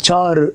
4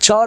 4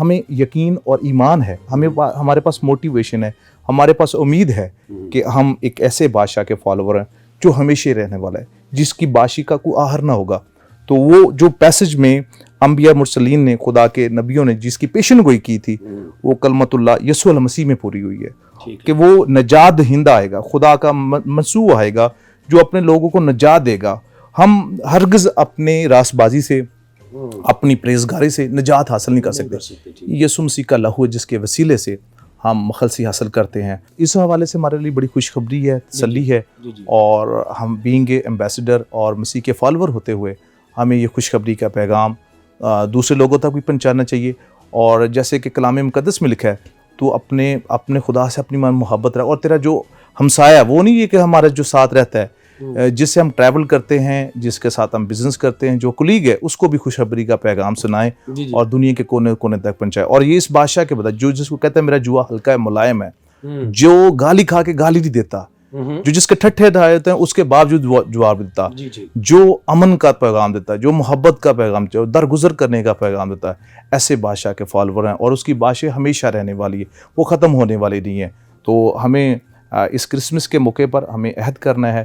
ہمیں یقین اور ایمان ہے, ہمارے پاس موٹیویشن ہے, ہمارے پاس امید ہے کہ ہم ایک ایسے بادشاہ کے فالوور ہیں جو ہمیشہ رہنے والا ہے, جس کی بادشاہی کا کوئی آخر نہ ہوگا. تو وہ جو پیسج میں انبیاء مرسلین نے, خدا کے نبیوں نے جس کی پیشن گوئی کی تھی, وہ کلمت اللہ یسوع المسیح میں پوری ہوئی ہے کہ وہ نجات دہندہ آئے گا, خدا کا مسیح آئے گا جو اپنے لوگوں کو نجات دے گا. ہم ہرگز اپنے راست بازی سے, اپنی پرہیزگاری سے نجات حاصل نہیں کر سکتے. یسوع مسیح کا لہو ہے جس کے وسیلے سے ہم مخلصی حاصل کرتے ہیں. اس حوالے سے ہمارے لیے بڑی خوشخبری ہے, تسلی ہے, اور ہم بینگ اے ایمبیسڈر اور مسیح کے فالوور ہوتے ہوئے ہمیں یہ خوشخبری کا پیغام دوسرے لوگوں تک بھی پہنچانا چاہیے. اور جیسے کہ کلام مقدس میں لکھا ہے, تو اپنے خدا سے اپنی محبت رکھ, اور تیرا جو ہمسایہ وہ نہیں ہے کہ ہمارا جو ساتھ رہتا ہے, جس سے ہم ٹریول کرتے ہیں, جس کے ساتھ ہم بزنس کرتے ہیں, جو کلیگ ہے, اس کو بھی خوشخبری کا پیغام سنائیں اور دنیا کے کونے کونے تک پہنچائیں. اور یہ اس بادشاہ کے بتا جو جس کو کہتا ہے میرا جوا ہلکا ہے ملائم ہے, جو گالی کھا کے گالی نہیں دیتا, جو جس کے ٹھٹھے ڈھائے ہیں اس کے باوجود جواب دیتا, جو امن کا پیغام دیتا ہے, جو محبت کا پیغام دیتا ہے, درگزر کرنے کا پیغام دیتا ہے, ایسے بادشاہ کے فالوور ہیں. اور اس کی بادشاہ ہمیشہ رہنے والی ہے, وہ ختم ہونے والی نہیں ہے. تو ہمیں اس کرسمس کے موقع پر ہمیں عہد کرنا ہے,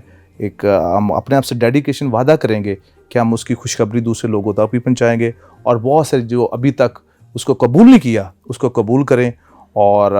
ہم اپنے آپ سے ڈیڈیکیشن وعدہ کریں گے کہ ہم اس کی خوشخبری دوسرے لوگوں تک بھی پہنچائیں گے, اور بہت سے جو ابھی تک اس کو قبول نہیں کیا اس کو قبول کریں. اور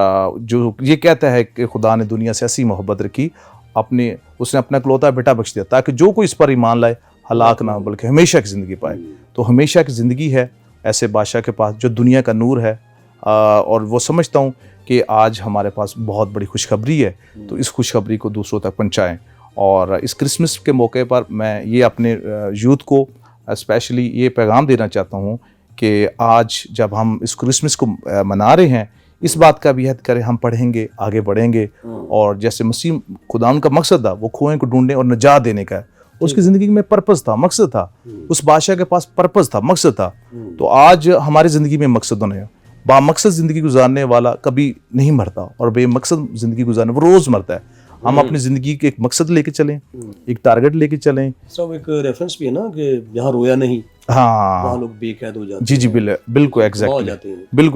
جو یہ کہتا ہے کہ خدا نے دنیا سے ایسی محبت رکھی, اس نے اپنا اکلوتا بیٹا بخش دیا تاکہ جو کوئی اس پر ایمان لائے ہلاک نہ ہو بلکہ ہمیشہ کی زندگی پائے. تو ہمیشہ کی زندگی ہے ایسے بادشاہ کے پاس جو دنیا کا نور ہے, اور وہ سمجھتا ہوں کہ آج ہمارے پاس بہت بڑی خوشخبری ہے, تو اس خوشخبری کو دوسروں تک پہنچائیں. اور اس کرسمس کے موقع پر میں یہ اپنے یوتھ کو اسپیشلی یہ پیغام دینا چاہتا ہوں کہ آج جب ہم اس کرسمس کو منا رہے ہیں, اس بات کا بھی عہد کریں ہم پڑھیں گے, آگے بڑھیں گے, اور جیسے مسیح خدا ان کا مقصد تھا وہ کھوئے کو ڈھونڈنے اور نجات دینے کا ہے, اس کی زندگی میں پرپس تھا, مقصد تھا, اس بادشاہ کے پاس پرپس تھا, مقصد تھا. تو آج ہماری زندگی میں مقصد ہونے ہیں. با مقصد زندگی گزارنے والا کبھی نہیں مرتا, اور بے مقصد زندگی گزارنے وہ روز مرتا ہے. ہم اپنی زندگی کے ایک مقصد لے کے چلیں, ایک ٹارگٹ لے کے چلیں. سب ایک ریفرنس بھی ہے نا کہ جہاں رویا نہیں ہاں وہاں لوگ بے قید ہو جاتے ہیں. جی بالکل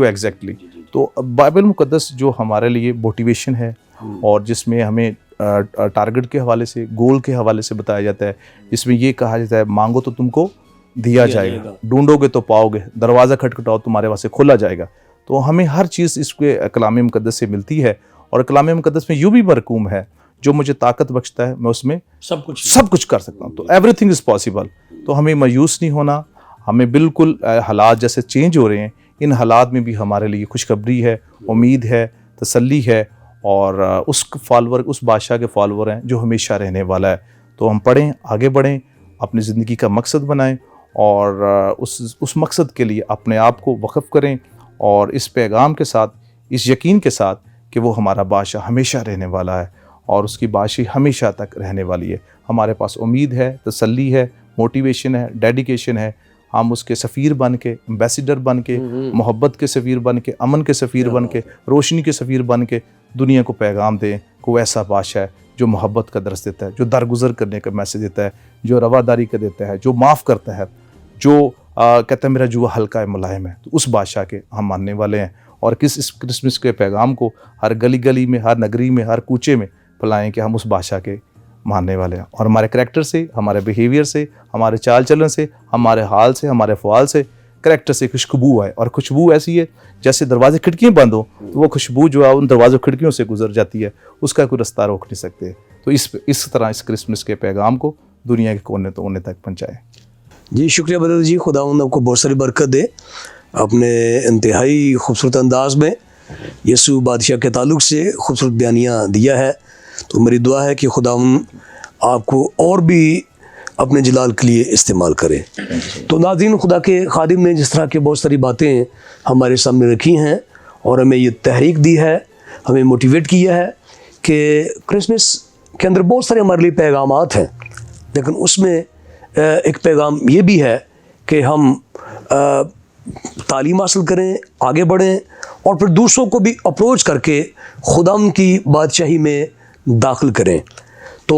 ایگزیکٹلی. تو بائبل مقدس جو ہمارے لیے موٹیویشن ہے, اور جس میں ہمیں ٹارگٹ کے حوالے سے, گول کے حوالے سے بتایا جاتا ہے, جس میں یہ کہا جاتا ہے مانگو تو تم کو دیا جائے گا, ڈھونڈو گے تو پاؤ گے, دروازہ کھٹکھٹاؤ تمہارے واسطے کھولا جائے گا. تو ہمیں ہر چیز اس کے کلام مقدس سے ملتی ہے, اور کلام مقدس میں یوں بھی مرکوم ہے جو مجھے طاقت بخشتا ہے میں اس میں سب کچھ کر سکتا ہوں. تو ایوری تھنگ از پاسبل. تو ہمیں مایوس نہیں ہونا, ہمیں بالکل حالات جیسے چینج ہو رہے ہیں ان حالات میں بھی ہمارے لیے خوشخبری ہے, امید ہے, تسلی ہے, اور اس بادشاہ کے فالوور ہیں جو ہمیشہ رہنے والا ہے. تو ہم پڑھیں, آگے بڑھیں, اپنی زندگی کا مقصد بنائیں, اور اس مقصد کے لیے اپنے آپ کو وقف کریں, اور اس پیغام کے ساتھ, اس یقین کے ساتھ کہ وہ ہمارا بادشاہ ہمیشہ رہنے والا ہے, اور اس کی بادشاہی ہمیشہ تک رہنے والی ہے. ہمارے پاس امید ہے, تسلی ہے, موٹیویشن ہے, ڈیڈیکیشن ہے. ہم اس کے سفیر بن کے, ایمبیسیڈر بن کے, محبت کے سفیر بن کے, امن کے سفیر بن کے, روشنی کے سفیر بن کے دنیا کو پیغام دیں کہ وہ ایسا بادشاہ ہے جو محبت کا درس دیتا ہے, جو درگزر کرنے کا میسج دیتا ہے, جو رواداری کا دیتا ہے, جو معاف کرتا ہے, جو کہتا ہے میرا جوا ہلکا ہے ملائم ہے. تو اس بادشاہ کے ہم ماننے والے ہیں, اور اس کرسمس کے پیغام کو ہر گلی گلی میں, ہر نگری میں, ہر کوچے میں پھیلائیں کہ ہم اس بادشاہ کے ماننے والے ہیں. اور ہمارے کریکٹر سے, ہمارے بیہیویئر سے, ہمارے چال چلن سے, ہمارے حال سے, ہمارے فعال سے, کریکٹر سے خوشبو آئے. اور خوشبو ایسی ہے جیسے دروازے کھڑکیاں بند ہوں تو وہ خوشبو جو ہے ان دروازوں کھڑکیوں سے گزر جاتی ہے, اس کا کوئی رستہ روک نہیں سکتے. تو اس طرح اس کرسمس کے پیغام کو دنیا کے کونے تک پہنچائیں. جی شکریہ بدر جی, خداوند آپ کو بہت ساری برکت دے. اپنے انتہائی خوبصورت انداز میں یسوع بادشاہ کے تعلق سے خوبصورت بیانیہ دیا ہے. تو میری دعا ہے کہ خداوند آپ کو اور بھی اپنے جلال کے لیے استعمال کرے. تو ناظرین, خدا کے خادم نے جس طرح کے بہت ساری باتیں ہمارے سامنے رکھی ہیں اور ہمیں یہ تحریک دی ہے, ہمیں موٹیویٹ کیا ہے کہ کرسمس کے اندر بہت سارے ہمارے لیے پیغامات ہیں, لیکن اس میں ایک پیغام یہ بھی ہے کہ ہم تعلیم حاصل کریں, آگے بڑھیں, اور پھر دوسروں کو بھی اپروچ کر کے خداوند کی بادشاہی میں داخل کریں. تو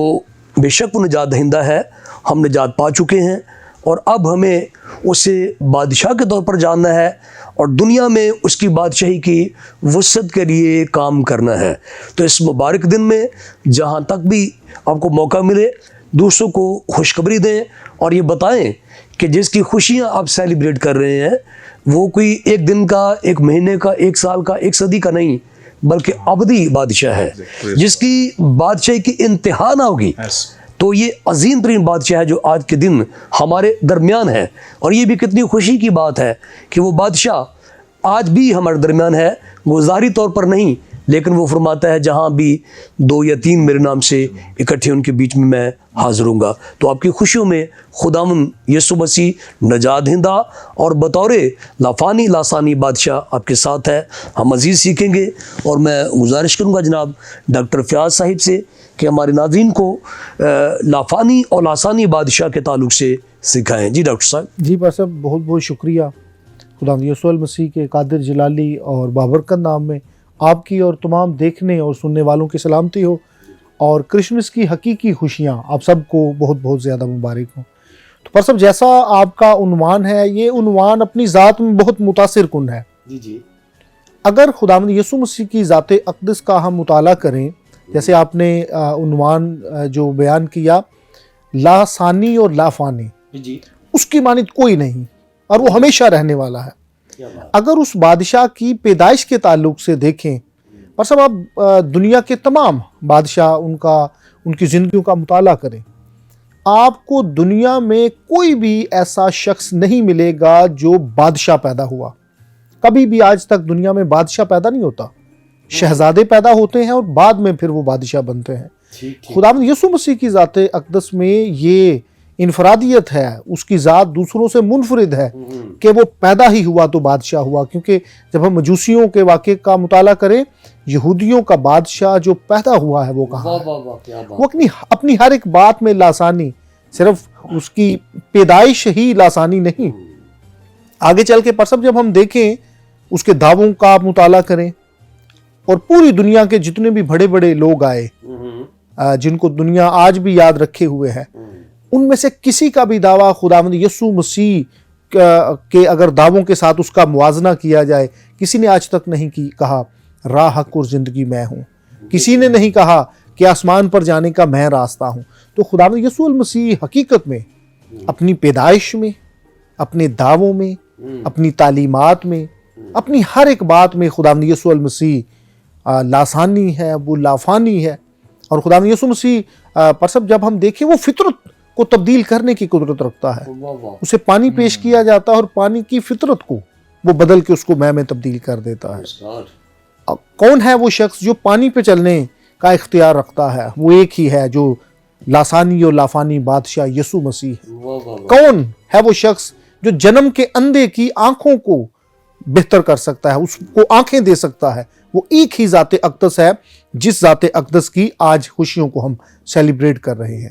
بے شک وہ نجات دہندہ ہے, ہم نجات پا چکے ہیں, اور اب ہمیں اسے بادشاہ کے طور پر جاننا ہے اور دنیا میں اس کی بادشاہی کی وسعت کے لیے کام کرنا ہے۔ تو اس مبارک دن میں جہاں تک بھی آپ کو موقع ملے دوسروں کو خوشخبری دیں اور یہ بتائیں کہ جس کی خوشیاں آپ سیلیبریٹ کر رہے ہیں وہ کوئی ایک دن کا، ایک مہینے کا، ایک سال کا، ایک صدی کا نہیں، بلکہ ابدی بادشاہ ہے جس کی بادشاہی کی انتہا نہ ہوگی۔ تو یہ عظیم ترین بادشاہ ہے جو آج کے دن ہمارے درمیان ہے، اور یہ بھی کتنی خوشی کی بات ہے کہ وہ بادشاہ آج بھی ہمارے درمیان ہے، وہ ظاہری طور پر نہیں، لیکن وہ فرماتا ہے جہاں بھی 2 یا 3 میرے نام سے اکٹھے ان کے بیچ میں حاضر ہوں گا۔ تو آپ کی خوشیوں میں خداوند یسوع مسیح نجات دہندہ اور بطور لافانی لاسانی بادشاہ آپ کے ساتھ ہے۔ ہم مزید سیکھیں گے، اور میں گزارش کروں گا جناب ڈاکٹر فیاض صاحب سے کہ ہمارے ناظرین کو لافانی اور لاسانی بادشاہ کے تعلق سے سکھائیں۔ جی ڈاکٹر صاحب۔ جی بھائی صاحب، بہت بہت شکریہ۔ خداوند یسوع المسیح کے قادر جلالی اور بابرکت نام میں آپ کی اور تمام دیکھنے اور سننے والوں کی سلامتی ہو، اور کرسمس کی حقیقی خوشیاں آپ سب کو بہت بہت زیادہ مبارک ہوں۔ تو پر صاحب، جیسا آپ کا عنوان ہے، یہ عنوان اپنی ذات میں بہت متاثر کن ہے۔ جی اگر خداوند یسوع مسیح کی ذات اقدس کا ہم مطالعہ کریں، جیسے آپ نے عنوان جو بیان کیا، لا ثانی اور لا فانی، اس کی مانند کوئی نہیں اور وہ ہمیشہ رہنے والا ہے۔ اگر اس بادشاہ کی پیدائش کے تعلق سے دیکھیں، پر صاحب آپ دنیا کے تمام بادشاہ ان کی زندگیوں کا مطالعہ کریں، آپ کو دنیا میں کوئی بھی ایسا شخص نہیں ملے گا جو بادشاہ پیدا ہوا۔ کبھی بھی آج تک دنیا میں بادشاہ پیدا نہیں ہوتا، شہزادے پیدا ہوتے ہیں اور بعد میں پھر وہ بادشاہ بنتے ہیں۔ خداوند یسوع مسیح کی ذات اقدس میں یہ انفرادیت ہے، اس کی ذات دوسروں سے منفرد ہے کہ وہ پیدا ہی ہوا تو بادشاہ ہوا۔ کیونکہ جب ہم مجوسیوں کے واقعے کا مطالعہ کریں، یہودیوں کا بادشاہ جو پیدا ہوا ہے وہ کہاں ہے؟ وہ اپنی ہر ایک بات میں لاسانی، صرف اس کی پیدائش ہی لاسانی نہیں۔ آگے چل کے پرسب جب ہم دیکھیں اس کے دعووں کا آپ مطالعہ کریں، اور پوری دنیا کے جتنے بھی بڑے بڑے لوگ آئے جن کو دنیا آج بھی یاد رکھے ہوئے ہے، ان میں سے کسی کا بھی دعویٰ خداوند یسوع مسیح کے اگر دعووں کے ساتھ اس کا موازنہ کیا جائے، کسی نے آج تک نہیں کہا راہ، حق اور زندگی میں ہوں۔ کسی نے نہیں کہا کہ آسمان پر جانے کا میں راستہ ہوں۔ تو خداوند یسوع المسیح حقیقت میں اپنی پیدائش میں، اپنے دعووں میں، اپنی تعلیمات میں، اپنی ہر ایک بات میں خداوند یسوع المسیح لاسانی ہے، وہ لافانی ہے۔ اور خداوند یسوع مسیح پر سب جب ہم دیکھیں، وہ فطرت کو تبدیل کرنے کی قدرت رکھتا ہے۔ اسے پانی پیش کیا جاتا ہے اور پانی کی فطرت کو وہ بدل کے اس کو میں تبدیل کر دیتا ہے۔ کون ہے وہ شخص جو پانی پہ چلنے کا اختیار رکھتا ہے؟ وہ ایک ہی ہے جو لاسانی اور لافانی بادشاہ یسوع مسیح ہے۔ کون ہے وہ شخص جو جنم کے اندھے کی آنکھوں کو بہتر کر سکتا ہے، اس کو آنکھیں دے سکتا ہے؟ وہ ایک ہی ذات اقدس ہے، جس ذات اقدس کی آج خوشیوں کو ہم سیلیبریٹ کر رہے ہیں۔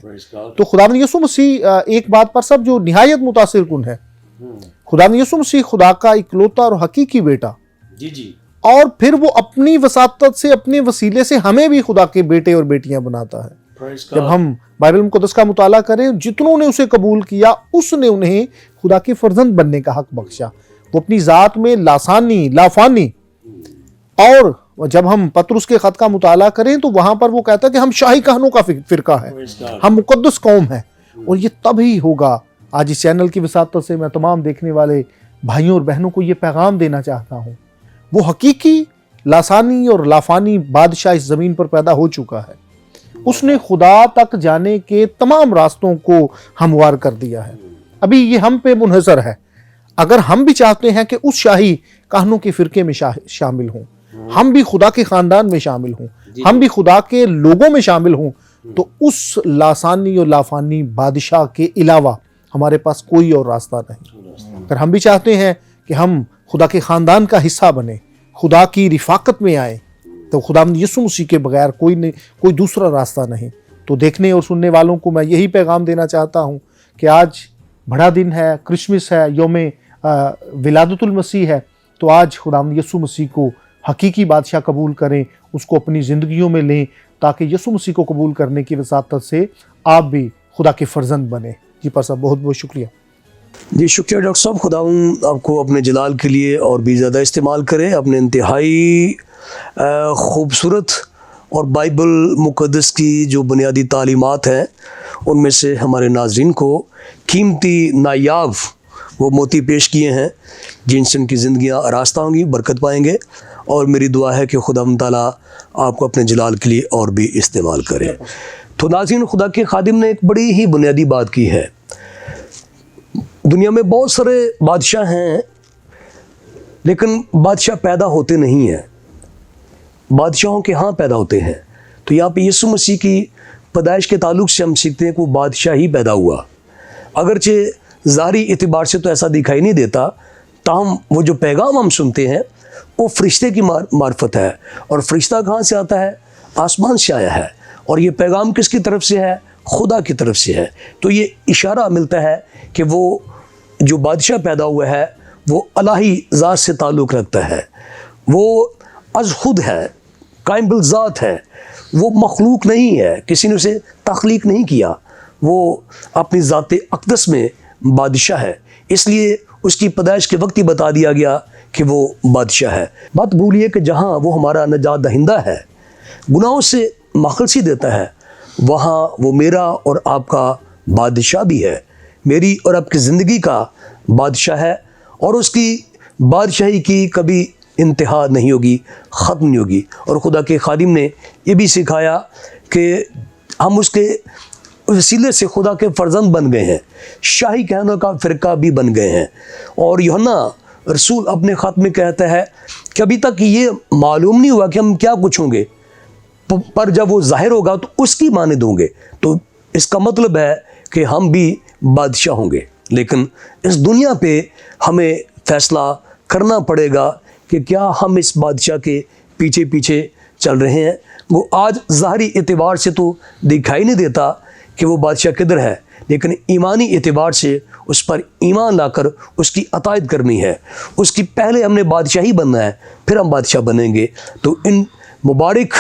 تو خداوند یسوع مسیح ایک بات پر سب جو نہایت متاثر کن ہے، خداوند یسوع مسیح خدا کا اکلوتا اور حقیقی بیٹا، اور پھر وہ اپنی وساطت سے، اپنے وسیلے سے ہمیں بھی خدا کے بیٹے اور بیٹیاں بناتا ہے۔ جب ہم بائبل مقدس کا مطالعہ کریں، جتنوں نے اسے قبول کیا، اس نے انہیں خدا کے فرزند بننے کا حق بخشا۔ وہ اپنی ذات میں لاسانی، لافانی، اور جب ہم پطرس کے خط کا مطالعہ کریں تو وہاں پر وہ کہتا ہے کہ ہم شاہی کہنوں کا فرقہ ہے، ہم مقدس قوم ہیں۔ اور یہ تب ہی ہوگا۔ آج اس چینل کی وساطت سے میں تمام دیکھنے والے بھائیوں اور بہنوں کو یہ پیغام دینا چاہتا ہوں، وہ حقیقی لاسانی اور لافانی بادشاہ اس زمین پر پیدا ہو چکا ہے۔ اس نے خدا تک جانے کے تمام راستوں کو ہموار کر دیا ہے۔ ابھی یہ ہم پہ منحصر ہے۔ اگر ہم بھی چاہتے ہیں کہ اس شاہی کہنوں کے فرقے میں شامل ہوں، ہم بھی خدا کے خاندان میں شامل ہوں، ہم بھی خدا کے لوگوں میں شامل ہوں، تو اس لاسانی اور لافانی بادشاہ کے علاوہ ہمارے پاس کوئی اور راستہ نہیں۔ اگر ہم بھی چاہتے ہیں کہ ہم خدا کے خاندان کا حصہ بنیں، خدا کی رفاقت میں آئیں، تو خداوند یسوع مسیح کے بغیر کوئی دوسرا راستہ نہیں۔ تو دیکھنے اور سننے والوں کو میں یہی پیغام دینا چاہتا ہوں کہ آج بڑا دن ہے، کرسمس ہے، یوم ولادت المسیح ہے۔ تو آج خداوند یسوع مسیح کو حقیقی بادشاہ قبول کریں، اس کو اپنی زندگیوں میں لیں، تاکہ یسوع مسیح کو قبول کرنے کی وساطت سے آپ بھی خدا کے فرزند بنیں۔ جی پر صاحب، بہت بہت شکریہ۔ جی شکریہ ڈاکٹر صاحب، خداوند آپ کو اپنے جلال کے لیے اور بھی زیادہ استعمال کرے. اپنے انتہائی خوبصورت اور بائبل مقدس کی جو بنیادی تعلیمات ہیں ان میں سے ہمارے ناظرین کو قیمتی نایاب وہ موتی پیش کیے ہیں جن سے ان کی زندگیاں آراستہ ہوں گی، برکت پائیں گے. اور میری دعا ہے کہ خداوند تعالیٰ آپ کو اپنے جلال کے لیے اور بھی استعمال کرے. تو ناظرین، خدا کے خادم نے ایک بڑی ہی بنیادی بات کی ہے. دنیا میں بہت سارے بادشاہ ہیں لیکن بادشاہ پیدا ہوتے نہیں ہیں، بادشاہوں کے ہاں پیدا ہوتے ہیں. تو یہاں پہ یسوع مسیح کی پیدائش کے تعلق سے ہم سیکھتے ہیں کہ وہ بادشاہ ہی پیدا ہوا. اگرچہ ظاہری اعتبار سے تو ایسا دکھائی نہیں دیتا، تاہم وہ جو پیغام ہم سنتے ہیں وہ فرشتے کی معرفت ہے. اور فرشتہ کہاں سے آتا ہے؟ آسمان سے آیا ہے. اور یہ پیغام کس کی طرف سے ہے؟ خدا کی طرف سے ہے. تو یہ اشارہ ملتا ہے کہ وہ جو بادشاہ پیدا ہوا ہے وہ الہی ذات سے تعلق رکھتا ہے، وہ از خود ہے، قائم بالذات ہے، وہ مخلوق نہیں ہے، کسی نے اسے تخلیق نہیں کیا، وہ اپنی ذات اقدس میں بادشاہ ہے. اس لیے اس کی پیدائش کے وقت ہی بتا دیا گیا کہ وہ بادشاہ ہے. مت بھولیے کہ جہاں وہ ہمارا نجات دہندہ ہے، گناہوں سے مخلصی دیتا ہے، وہاں وہ میرا اور آپ کا بادشاہ بھی ہے، میری اور آپ کی زندگی کا بادشاہ ہے. اور اس کی بادشاہی کی کبھی انتہا نہیں ہوگی، ختم نہیں ہوگی. اور خدا کے خادم نے یہ بھی سکھایا کہ ہم اس کے وسیلے سے خدا کے فرزند بن گئے ہیں، شاہی کہنوں کا فرقہ بھی بن گئے ہیں. اور یوحنا رسول اپنے خط میں کہتا ہے کہ ابھی تک یہ معلوم نہیں ہوا کہ ہم کیا کچھ ہوں گے، پر جب وہ ظاہر ہوگا تو اس کی مانند ہوں گے. تو اس کا مطلب ہے کہ ہم بھی بادشاہ ہوں گے. لیکن اس دنیا پہ ہمیں فیصلہ کرنا پڑے گا کہ کیا ہم اس بادشاہ کے پیچھے پیچھے چل رہے ہیں. وہ آج ظاہری اعتبار سے تو دکھائی نہیں دیتا کہ وہ بادشاہ کدھر ہے، لیکن ایمانی اعتبار سے اس پر ایمان لا کر اس کی اطاعت کرنی ہے. اس کی پہلے ہم نے بادشاہی بننا ہے، پھر ہم بادشاہ بنیں گے. تو ان مبارک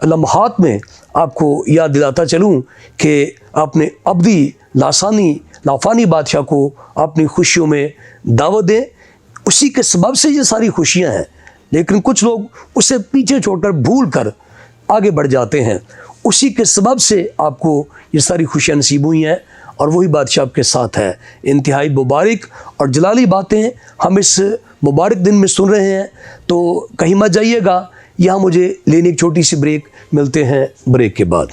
لمحات میں آپ کو یاد دلاتا چلوں کہ اپنے ابدی لافانی بادشاہ کو اپنی خوشیوں میں دعوت دیں. اسی کے سبب سے یہ ساری خوشیاں ہیں، لیکن کچھ لوگ اسے پیچھے چھوڑ کر بھول کر آگے بڑھ جاتے ہیں. اسی کے سبب سے آپ کو یہ ساری خوشیاں نصیب ہوئی ہیں، اور وہی بادشاہ آپ کے ساتھ ہے. انتہائی مبارک اور جلالی باتیں ہم اس مبارک دن میں سن رہے ہیں. تو کہیں مت جائیے گا، یہاں مجھے لینے ایک چھوٹی سی بریک، ملتے ہیں بریک کے بعد.